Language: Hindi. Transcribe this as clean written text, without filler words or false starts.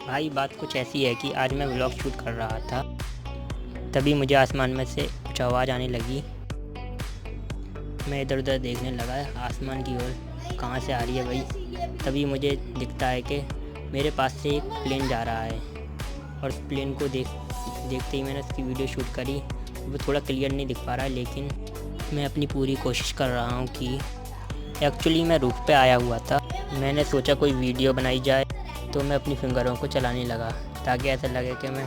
भाई बात कुछ ऐसी है कि आज मैं व्लॉग शूट कर रहा था, तभी मुझे आसमान में से कुछ आवाज़ आने लगी। मैं इधर उधर देखने लगा आसमान की ओर, कहाँ से आ रही है भाई। तभी मुझे दिखता है कि मेरे पास से एक प्लेन जा रहा है, और उस प्लेन को देखते ही मैंने उसकी वीडियो शूट करी। वो थोड़ा क्लियर नहीं दिख पा रहा है, लेकिन मैं अपनी पूरी कोशिश कर रहा हूँ कि एक्चुअली मैं रूफ पे आया हुआ था। मैंने सोचा कोई वीडियो बनाई जाए, तो मैं अपनी फिंगरों को चलाने लगा ताकि ऐसा लगे कि मैं